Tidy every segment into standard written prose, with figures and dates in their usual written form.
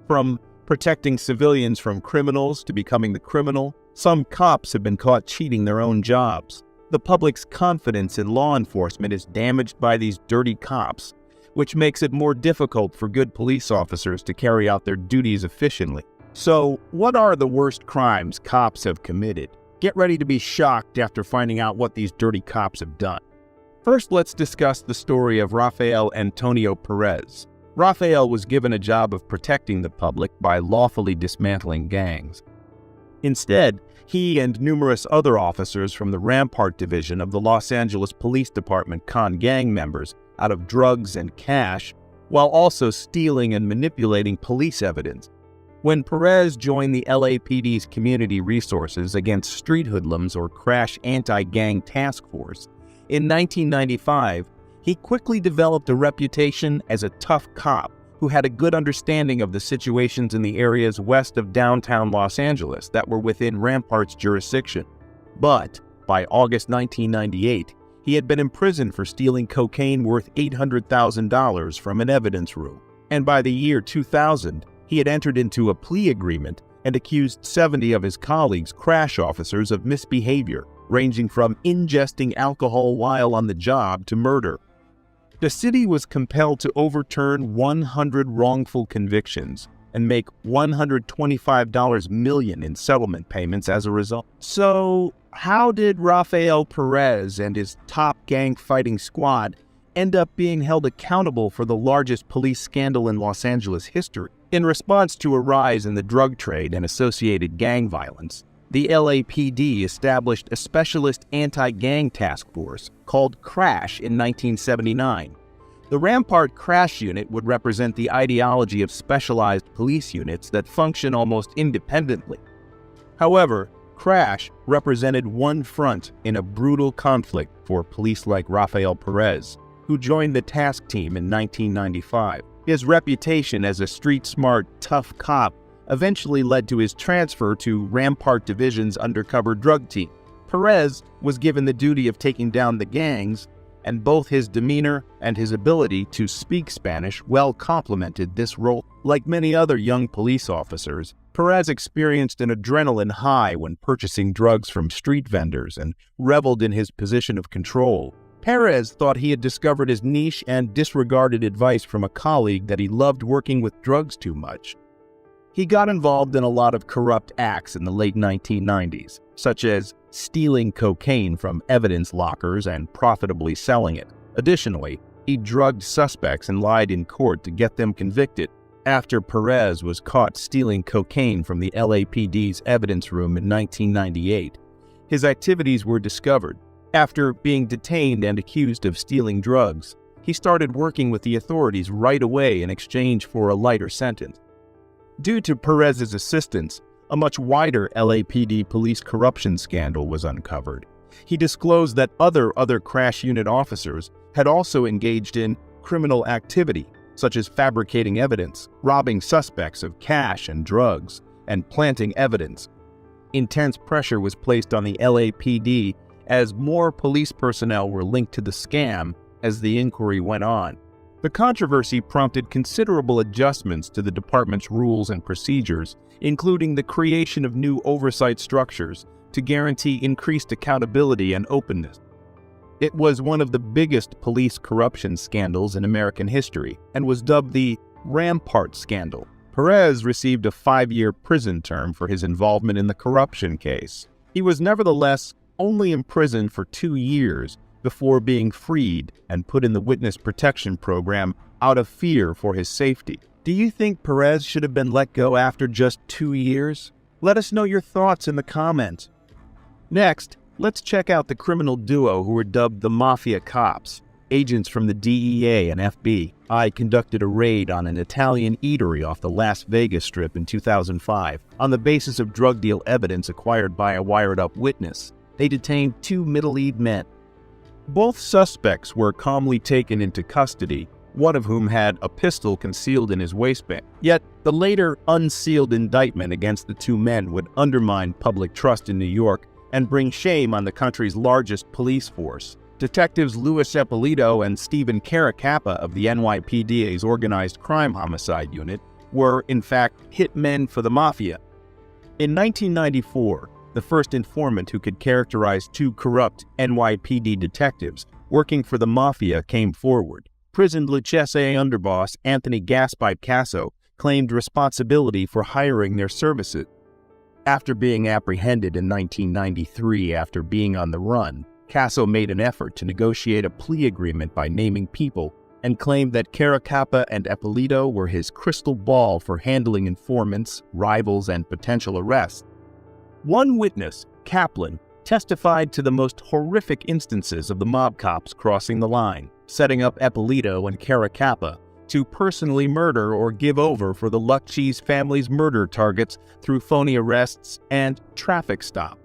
From protecting civilians from criminals to becoming the criminal, some cops have been caught cheating their own jobs. The public's confidence in law enforcement is damaged by these dirty cops, which makes it more difficult for good police officers to carry out their duties efficiently. So, what are the worst crimes cops have committed? Get ready to be shocked after finding out what these dirty cops have done. First, let's discuss the story of Rafael Antonio Perez. Rafael was given a job of protecting the public by lawfully dismantling gangs. Instead, he and numerous other officers from the Rampart Division of the Los Angeles Police Department conned gang members out of drugs and cash, while also stealing and manipulating police evidence. When Perez joined the LAPD's Community Resources Against Street Hoodlums or Crash Anti-Gang Task Force, in 1995, he quickly developed a reputation as a tough cop who had a good understanding of the situations in the areas west of downtown Los Angeles that were within Rampart's jurisdiction. But by August 1998, he had been imprisoned for stealing cocaine worth $800,000 from an evidence room. And by the year 2000, he had entered into a plea agreement and accused 70 of his colleagues, crash officers, of misbehavior, ranging from ingesting alcohol while on the job to murder. The city was compelled to overturn 100 wrongful convictions and make $125 million in settlement payments as a result. So, how did Rafael Perez and his top gang fighting squad end up being held accountable for the largest police scandal in Los Angeles history? In response to a rise in the drug trade and associated gang violence, the LAPD established a specialist anti-gang task force called CRASH in 1979. The Rampart CRASH unit would represent the ideology of specialized police units that function almost independently. However, CRASH represented one front in a brutal conflict for police like Rafael Perez, who joined the task team in 1995. His reputation as a street-smart, tough cop eventually led to his transfer to Rampart Division's undercover drug team. Perez was given the duty of taking down the gangs, and both his demeanor and his ability to speak Spanish well complemented this role. Like many other young police officers, Perez experienced an adrenaline high when purchasing drugs from street vendors and reveled in his position of control. Perez thought he had discovered his niche and disregarded advice from a colleague that he loved working with drugs too much. He got involved in a lot of corrupt acts in the late 1990s, such as stealing cocaine from evidence lockers and profitably selling it. Additionally, he drugged suspects and lied in court to get them convicted. After Perez was caught stealing cocaine from the LAPD's evidence room in 1998, his activities were discovered. After being detained and accused of stealing drugs, he started working with the authorities right away in exchange for a lighter sentence. Due to Perez's assistance, a much wider LAPD police corruption scandal was uncovered. He disclosed that other crash unit officers had also engaged in criminal activity, such as fabricating evidence, robbing suspects of cash and drugs, and planting evidence. Intense pressure was placed on the LAPD as more police personnel were linked to the scam as the inquiry went on. The controversy prompted considerable adjustments to the department's rules and procedures, including the creation of new oversight structures to guarantee increased accountability and openness. It was one of the biggest police corruption scandals in American history and was dubbed the Rampart Scandal. Perez received a 5-year prison term for his involvement in the corruption case. He was nevertheless only imprisoned for 2 years before being freed and put in the witness protection program out of fear for his safety. Do you think Perez should have been let go after just 2 years? Let us know your thoughts in the comments. Next, let's check out the criminal duo who were dubbed the Mafia Cops. Agents from the DEA and FBI conducted a raid on an Italian eatery off the Las Vegas Strip in 2005 on the basis of drug deal evidence acquired by a wired-up witness. They detained 2 middle-aged men. Both suspects were calmly taken into custody, one of whom had a pistol concealed in his waistband. Yet, the later unsealed indictment against the 2 men would undermine public trust in New York and bring shame on the country's largest police force. Detectives Louis Eppolito and Stephen Caracappa of the NYPD's Organized Crime Homicide Unit were, in fact, hitmen for the mafia. In 1994, the first informant who could characterize two corrupt NYPD detectives working for the mafia came forward. Prison Lucchese underboss Anthony Gaspipe Casso claimed responsibility for hiring their services. After being apprehended in 1993 after being on the run, Casso made an effort to negotiate a plea agreement by naming people and claimed that Caracappa and Eppolito were his crystal ball for handling informants, rivals, and potential arrests. One witness, Kaplan, testified to the most horrific instances of the mob cops crossing the line, setting up Eppolito and Caracappa to personally murder or give over for the Lucchese family's murder targets through phony arrests and traffic stop.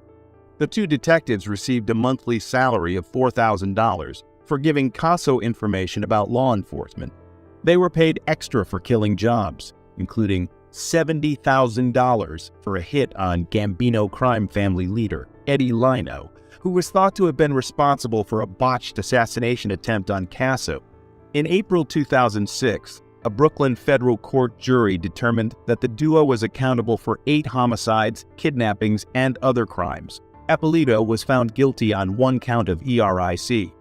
The two detectives received a monthly salary of $4,000 for giving Casso information about law enforcement. They were paid extra for killing jobs, including $70,000 for a hit on Gambino crime family leader Eddie Lino, who was thought to have been responsible for a botched assassination attempt on Casso. In April 2006, a Brooklyn federal court jury determined that the duo was accountable for 8 homicides, kidnappings, and other crimes. Eppolito was found guilty on 1 count of ERIC,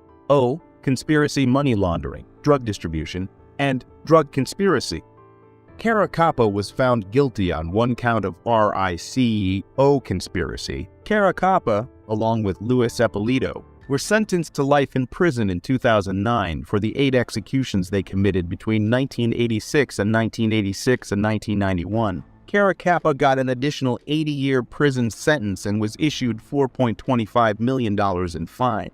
conspiracy money laundering, drug distribution, and drug conspiracy. Caracappa was found guilty on 1 count of RICO conspiracy. Caracappa, along with Luis Eppolito, were sentenced to life in prison in 2009 for the 8 executions they committed between 1986 and 1991. Caracappa got an additional 80-year prison sentence and was issued $4.25 million in fine.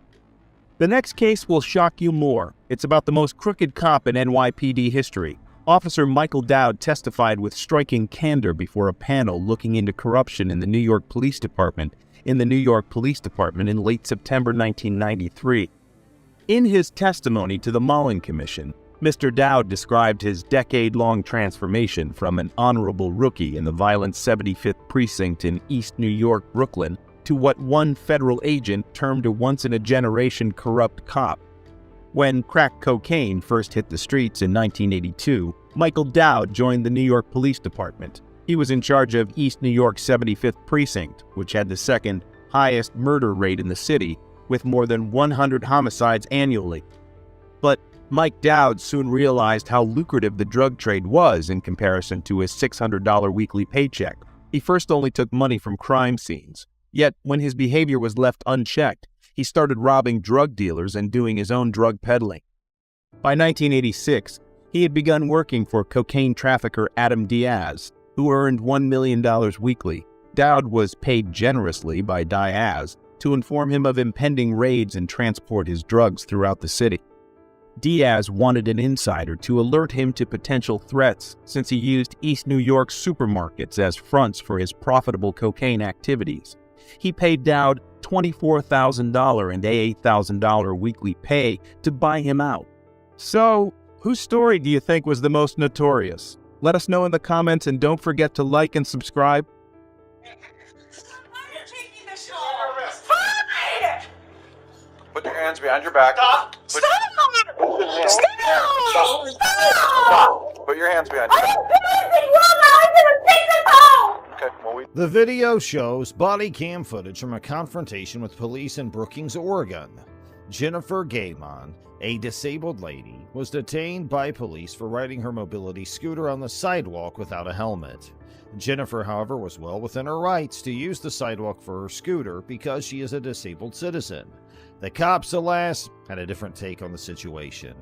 The next case will shock you more. It's about the most crooked cop in NYPD history. Officer Michael Dowd testified with striking candor before a panel looking into corruption in the New York Police Department in late September 1993. In his testimony to the Mullen Commission, Mr. Dowd described his decade-long transformation from an honorable rookie in the violent 75th Precinct in East New York, Brooklyn, to what one federal agent termed a once-in-a-generation corrupt cop. When crack cocaine first hit the streets in 1982, Michael Dowd joined the New York Police Department. He was in charge of East New York's 75th Precinct, which had the second highest murder rate in the city, with more than 100 homicides annually. But Mike Dowd soon realized how lucrative the drug trade was in comparison to his $600 weekly paycheck. He first only took money from crime scenes. Yet, when his behavior was left unchecked, he started robbing drug dealers and doing his own drug peddling. By 1986, he had begun working for cocaine trafficker Adam Diaz, who earned $1 million weekly. Dowd was paid generously by Diaz to inform him of impending raids and transport his drugs throughout the city. Diaz wanted an insider to alert him to potential threats since he used East New York supermarkets as fronts for his profitable cocaine activities. He paid Dowd $24,000 and $8,000 weekly pay to buy him out. So, whose story do you think was the most notorious? Let us know in the comments and don't forget to like and subscribe. Put your hands behind your back. Stop! Put, Stop! Stop! Put your hands behind your back. Okay, well, The video shows body cam footage from a confrontation with police in Brookings, Oregon. Jennifer Gaymon, a disabled lady, was detained by police for riding her mobility scooter on the sidewalk without a helmet. Jennifer, however, was well within her rights to use the sidewalk for her scooter because she is a disabled citizen. The cops, alas, had a different take on the situation.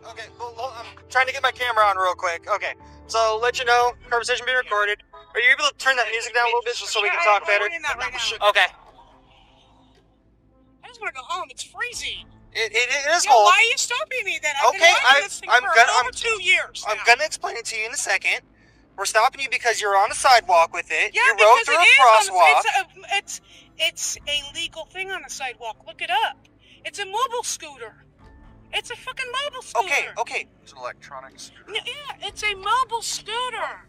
Okay, well, I'm trying to get my camera on real quick. Okay, so let you know, conversation being recorded. Are you able to turn that music down a little bit just so we can talk better? Okay. I just want to go home. It's freezing. It is Yo, cold. why are you stopping me then? I've been Okay, riding this thing for over 2 years I'm now. gonna explain it to you in a second. We're stopping you because you're on a sidewalk with it. Yeah, you rode because through it a is. crosswalk. It's a legal thing on the sidewalk. Look it up. It's a mobile scooter. It's a fucking mobile scooter. Okay. it's an electronic scooter. Yeah, it's a mobile scooter.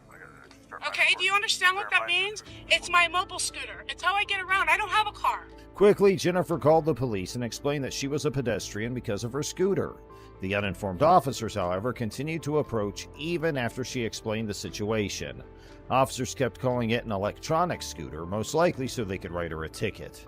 Okay, do you understand what that means? It's my mobile scooter. It's how I get around. I don't have a car. Quickly, Jennifer called the police and explained that she was a pedestrian because of her scooter. The uninformed officers, however, continued to approach even after she explained the situation. Officers kept calling it an electronic scooter, most likely so they could write her a ticket.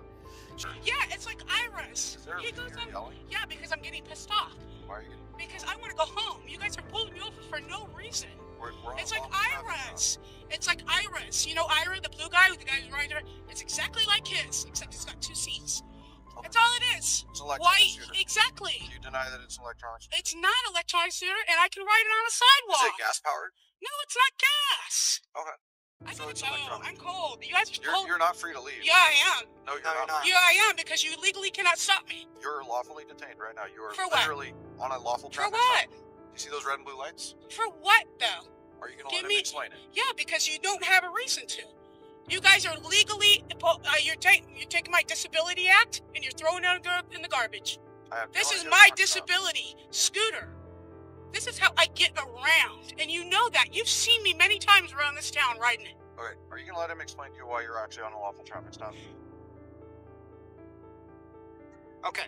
Yeah, it's like Iris. He goes on. Yeah, because I'm getting pissed off. Why are you getting... Because I want to go home. You guys are pulling me over for no reason. We're on It's like lawful traffic Iris. It's like Iris. You know Ira, the blue guy with the guy who's riding her? It's exactly like his, except it's got 2 seats. stop. That's all it is. It's an electronic White, scooter. exactly. Do you deny that it's an electronic scooter? It's not an electronic scooter, and I can ride it on a Is sidewalk. it gas powered? No, it's not gas. Okay. I So gotta it's go. electronic. I'm cold. You guys are cold. You're not free to leave. Yeah, I am. No, No, you're not. Yeah, I am, because you legally cannot stop me. You're lawfully detained right now. You are For what? literally on a lawful For traffic what? stop. You see those red and blue lights? For what, though? Are you going to Give let me- him explain it? Yeah, because you don't have a reason to. You guys are legally, you're taking my disability act and you're throwing it in the garbage. I have no This is idea my what you're talking disability scooter. This is how I get around, and you know that. You've seen me many times around this town riding it. about. Okay. Are you going to let him explain to you why you're actually on a lawful traffic stop? Okay,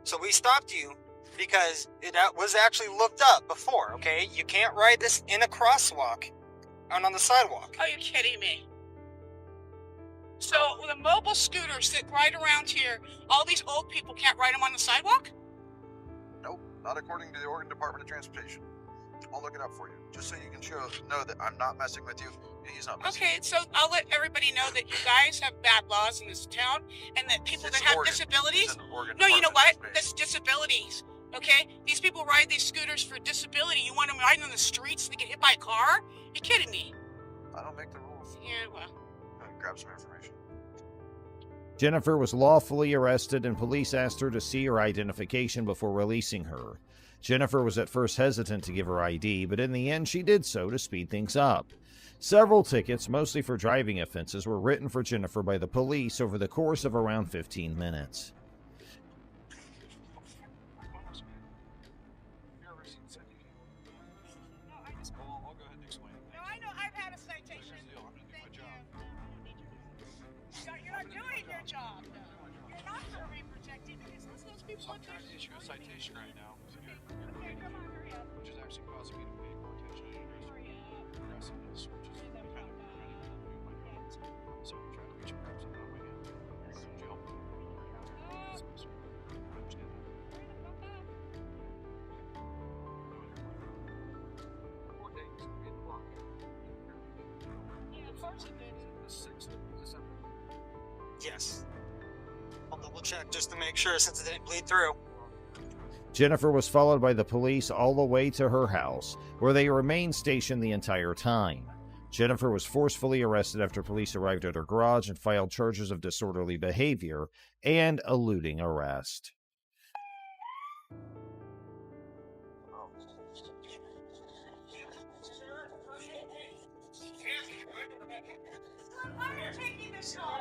so we stopped you because it was actually looked up before, okay? You can't ride this in a crosswalk and on the sidewalk. Are you kidding me? So the mobile scooters that ride around here, all these old people can't ride them on the sidewalk? Nope. Not according to the Oregon Department of Transportation. I'll look it up for you, just so you can know that I'm not messing with you. And he's not messing Okay, so I'll let everybody know that you guys have bad laws in this town, and that people It's that have Oregon. disabilities. It's an Oregon No, you know what? Department of That's disabilities. Okay? These people ride these scooters for disability. You want them riding on the streets so they get hit by a car? You're kidding me. I don't make the rules. Yeah, well. Grab some information. Jennifer was lawfully arrested, and police asked her to see her identification before releasing her. Jennifer was at first hesitant to give her ID, but in the end she did so to speed things up. Several tickets, mostly for driving offenses, were written for Jennifer by the police over the course of around 15 minutes. No, I know. I've had a citation. Thank you. You're not doing your job, though. You're not going to be protected because those people I'm trying to issue a citation right now, Okay, come on, hurry up. which is actually causing me to pay more attention to progressive searches. So I'm trying to reach a person on my hand. Jail. I understand that. 4 days to be blocked. Yeah, of course it did. The 6th of December. Yes. I'll double check just to make sure since it didn't bleed through. Jennifer was followed by the police all the way to her house, where they remained stationed the entire time. Jennifer was forcefully arrested after police arrived at her garage and filed charges of disorderly behavior and eluding arrest. Why are you taking this long?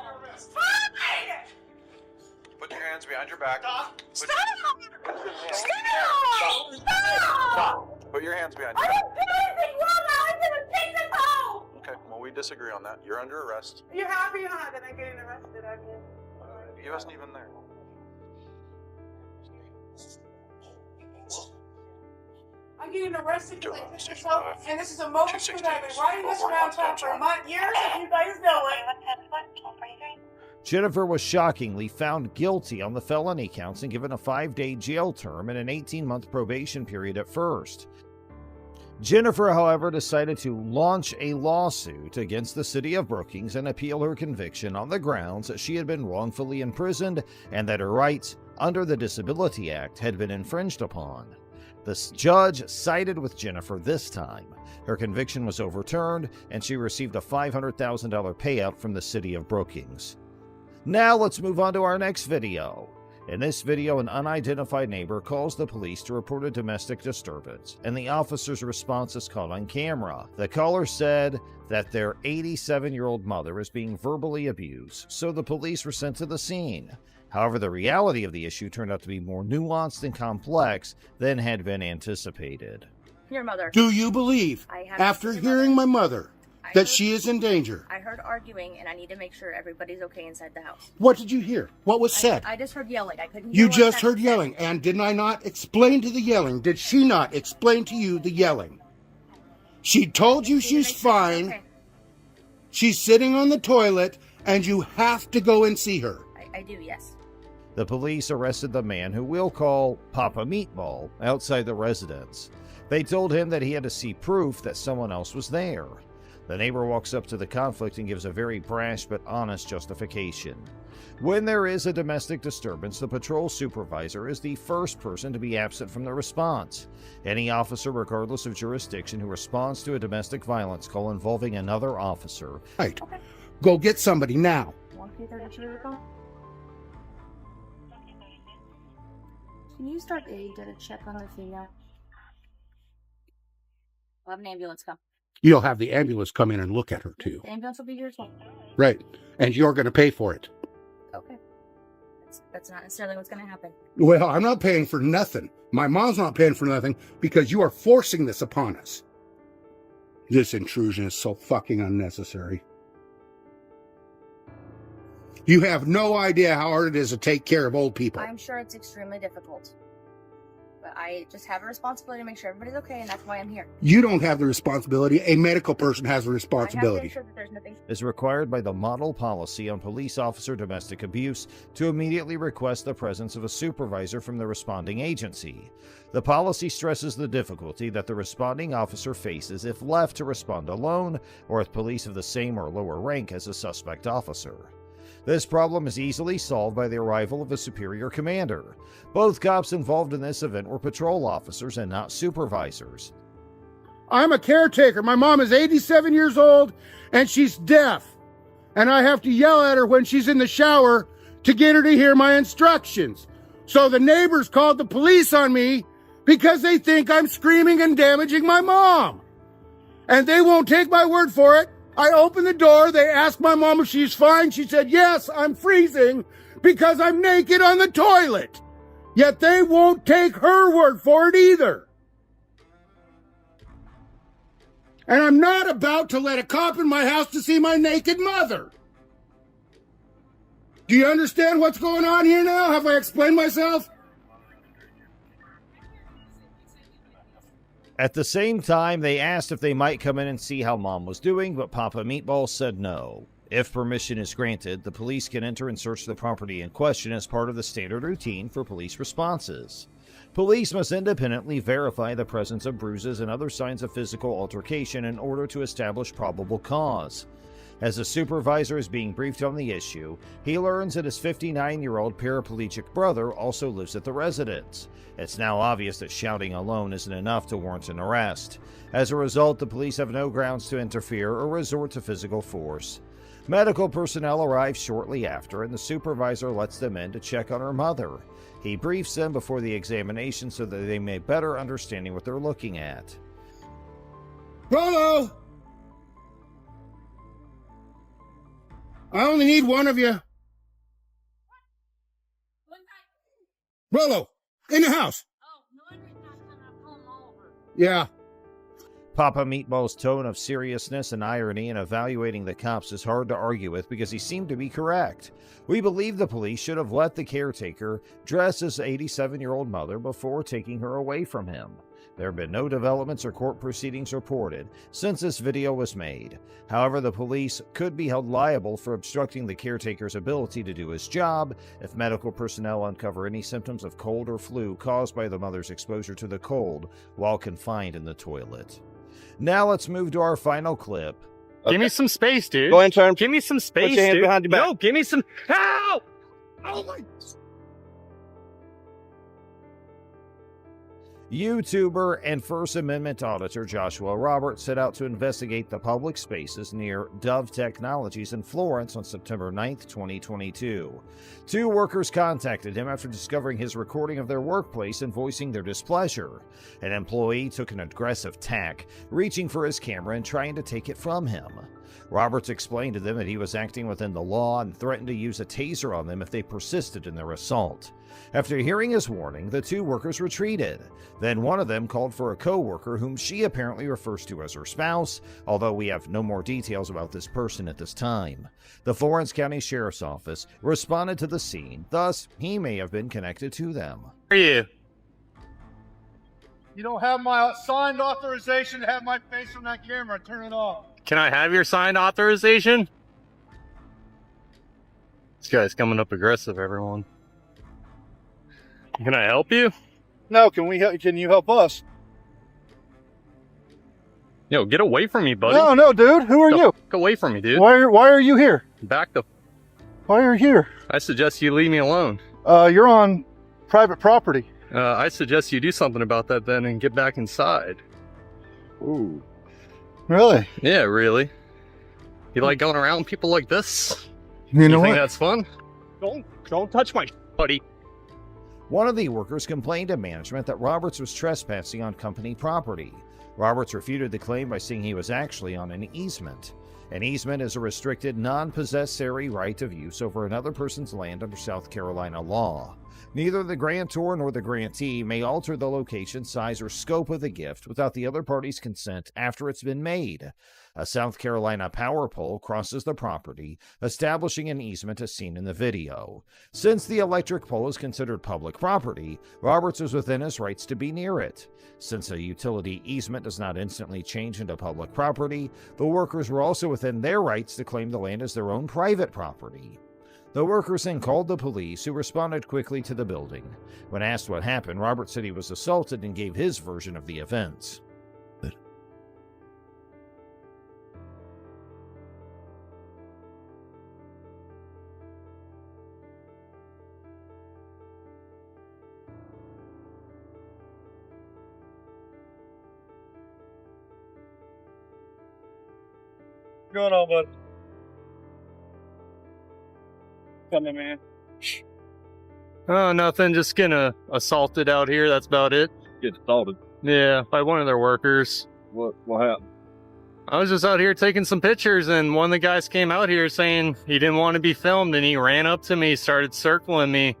Put your hands behind your back. Stop! Stop! Put your hands behind I your back. didn't do anything wrong. I was gonna take this home. Okay, well, we disagree on that. You're under arrest. You're happy, huh, that I'm getting arrested, aren't you? He wasn't even there. I'm getting arrested because I took this off, and this is a mobile scooter. I've been riding this around town for a month, years, if you guys know it. Jennifer was shockingly found guilty on the felony counts and given a 5-day jail term and an 18-month probation period at first. Jennifer, however, decided to launch a lawsuit against the city of Brookings and appeal her conviction on the grounds that she had been wrongfully imprisoned and that her rights under the Disability Act had been infringed upon. The judge sided with Jennifer this time. Her conviction was overturned, and she received a $500,000 payout from the city of Brookings. Now let's move on to our next video. In this video, an unidentified neighbor calls the police to report a domestic disturbance, and the officer's response is caught on camera. The caller said that their 87-year-old mother is being verbally abused, so the police were sent to the scene. However, the reality of the issue turned out to be more nuanced and complex than had been anticipated. Your mother. Do you believe, I have after your hearing mother. my mother, that she is in danger? I heard arguing, and I need to make sure everybody's okay inside the house. What did you hear? What was said? I just heard yelling. I couldn't hear You what just that heard yelling. said. And did I not explain to the yelling? Did she not explain to you the yelling? She told you she's fine. Okay. She's sitting on the toilet, and you have to go and see her. I do, yes. The police arrested the man who we'll call Papa Meatball outside the residence. They told him that he had to see proof that someone else was there. The neighbor walks up to the conflict and gives a very brash but honest justification. When there is a domestic disturbance, the patrol supervisor is the first person to be absent from the response. Any officer, regardless of jurisdiction, who responds to a domestic violence call involving another officer. Right. Okay. Go get somebody now. 1K32 call? Can you start a check on the female? We'll have an ambulance come. You'll have the ambulance come in and look at her, too. The ambulance will be here as well. Right. And you're going to pay for it. Okay. That's not necessarily what's going to happen. Well, I'm not paying for nothing. My mom's not paying for nothing because you are forcing this upon us. This intrusion is so fucking unnecessary. You have no idea how hard it is to take care of old people. I'm sure it's extremely difficult. But I just have a responsibility to make sure everybody's okay, and that's why I'm here. You don't have the responsibility. A medical person has the I have to responsibility. ensure that there's nothing. Is required by the model policy on police officer domestic abuse to immediately request the presence of a supervisor from the responding agency. The policy stresses the difficulty that the responding officer faces if left to respond alone or with police of the same or lower rank as a suspect officer. This problem is easily solved by the arrival of a superior commander. Both cops involved in this event were patrol officers and not supervisors. I'm a caretaker. My mom is 87 years old and she's deaf. And I have to yell at her when she's in the shower to get her to hear my instructions. So the neighbors called the police on me because they think I'm screaming and damaging my mom. And they won't take my word for it. I opened the door. They asked my mom if she's fine. She said, yes, I'm freezing because I'm naked on the toilet. Yet they won't take her word for it either. And I'm not about to let a cop in my house to see my naked mother. Do you understand what's going on here now? Have I explained myself? At the same time, they asked if they might come in and see how Mom was doing, but Papa Meatball said no. If permission is granted, the police can enter and search the property in question as part of the standard routine for police responses. Police must independently verify the presence of bruises and other signs of physical altercation in order to establish probable cause. As the supervisor is being briefed on the issue, he learns that his 59-year-old paraplegic brother also lives at the residence. It's now obvious that shouting alone isn't enough to warrant an arrest. As a result, the police have no grounds to interfere or resort to physical force. Medical personnel arrive shortly after, and the supervisor lets them in to check on her mother. He briefs them before the examination so that they may better understand what they're looking at. Rollo! I only need one of you. Rollo, in the house. Yeah. Papa Meatball's tone of seriousness and irony in evaluating the cops is hard to argue with because he seemed to be correct. We believe the police should have let the caretaker dress his 87-year-old mother before taking her away from him. There have been no developments or court proceedings reported since this video was made. However, the police could be held liable for obstructing the caretaker's ability to do his job if medical personnel uncover any symptoms of cold or flu caused by the mother's exposure to the cold while confined in the toilet. Now let's move to our final clip. Okay. Give me some space, dude. Go ahead and turn. Give me some space, Put your hands dude. behind your back. No, give me some. Ow! Oh my... YouTuber and First Amendment auditor Joshua Roberts set out to investigate the public spaces near Dove Technologies in Florence on September 9, 2022. Two workers contacted him after discovering his recording of their workplace and voicing their displeasure. An employee took an aggressive tack, reaching for his camera and trying to take it from him. Roberts explained to them that he was acting within the law and threatened to use a taser on them if they persisted in their assault. After hearing his warning, the two workers retreated. Then one of them called for a co-worker whom she apparently refers to as her spouse, although we have no more details about this person at this time. The Florence County Sheriff's Office responded to the scene, thus he may have been connected to them. Who are you? You don't have my signed authorization to have my face on that camera. Turn it off. Can I have your signed authorization? This guy's coming up aggressive, everyone. Can I help you? No, can you help us? Yo, get away from me, buddy. No, dude. Who are you? Get away from me, dude. Why are you here? Back the... Why are you here? I suggest you leave me alone. You're on private property. I suggest you do something about that then and get back inside. Ooh. Really? Yeah, really. You like going around people like this? You know think what? That's fun? Don't touch my buddy. One of the workers complained to management that Roberts was trespassing on company property. Roberts refuted the claim by saying he was actually on an easement. An easement is a restricted, non-possessory right of use over another person's land under South Carolina law. Neither the grantor nor the grantee may alter the location, size, or scope of the gift without the other party's consent after it's been made. A South Carolina power pole crosses the property, establishing an easement as seen in the video. Since the electric pole is considered public property, Roberts is within his rights to be near it. Since a utility easement does not instantly change into public property, the workers were also within their rights to claim the land as their own private property. The workers then called the police, who responded quickly to the building. When asked what happened, Roberts said he was assaulted and gave his version of the events. What's going on, bud? Come in, man. Oh, nothing. Just getting assaulted out here. That's about it. Get assaulted. Yeah, by one of their workers. What happened? I was just out here taking some pictures, and one of the guys came out here saying he didn't want to be filmed, and he ran up to me, started circling me,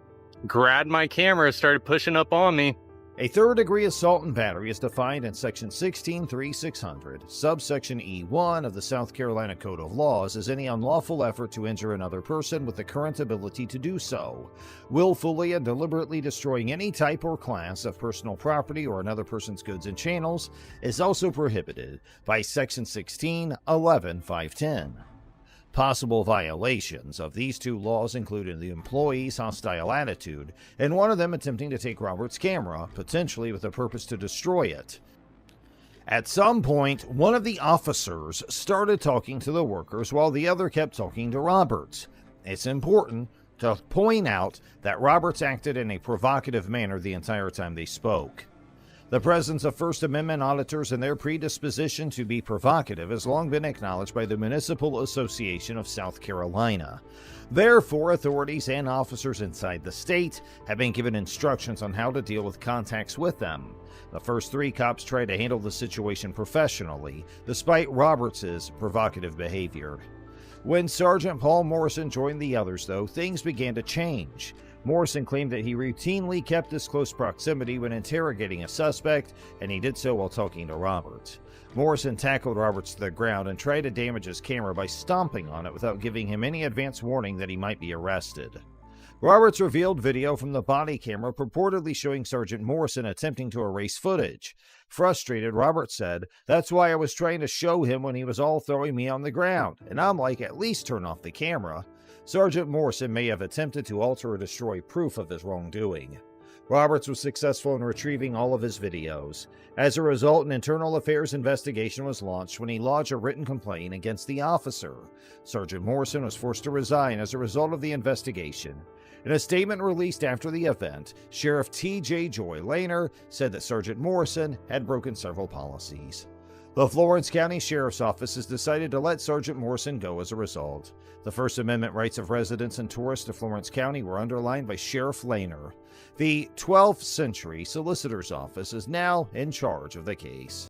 grabbed my camera, started pushing up on me. A third-degree assault and battery is defined in Section 16-3600, subsection E1 of the South Carolina Code of Laws as any unlawful effort to injure another person with the current ability to do so. Willfully and deliberately destroying any type or class of personal property or another person's goods and channels is also prohibited by Section 16-11-510. Possible violations of these two laws included the employee's hostile attitude and one of them attempting to take Robert's camera, potentially with a purpose to destroy it. At some point, one of the officers started talking to the workers while the other kept talking to Roberts. It's important to point out that Roberts acted in a provocative manner the entire time they spoke. The presence of First Amendment auditors and their predisposition to be provocative has long been acknowledged by the Municipal Association of South Carolina. Therefore, authorities and officers inside the state have been given instructions on how to deal with contacts with them. The first three cops tried to handle the situation professionally, despite Roberts' provocative behavior. When Sergeant Paul Morrison joined the others, though, things began to change. Morrison claimed that he routinely kept this close proximity when interrogating a suspect, and he did so while talking to Roberts. Morrison tackled Roberts to the ground and tried to damage his camera by stomping on it without giving him any advance warning that he might be arrested. Roberts revealed video from the body camera purportedly showing Sergeant Morrison attempting to erase footage. Frustrated, Roberts said, "That's why I was trying to show him when he was all throwing me on the ground, and I'm like, at least turn off the camera." Sergeant Morrison may have attempted to alter or destroy proof of his wrongdoing. Roberts was successful in retrieving all of his videos. As a result, an internal affairs investigation was launched when he lodged a written complaint against the officer. Sergeant Morrison was forced to resign as a result of the investigation. In a statement released after the event, Sheriff T.J. Joy Lehner said that Sergeant Morrison had broken several policies. The Florence County Sheriff's Office has decided to let Sergeant Morrison go as a result. The First Amendment rights of residents and tourists of Florence County were underlined by Sheriff Lehner. The 12th Century Solicitor's Office is now in charge of the case.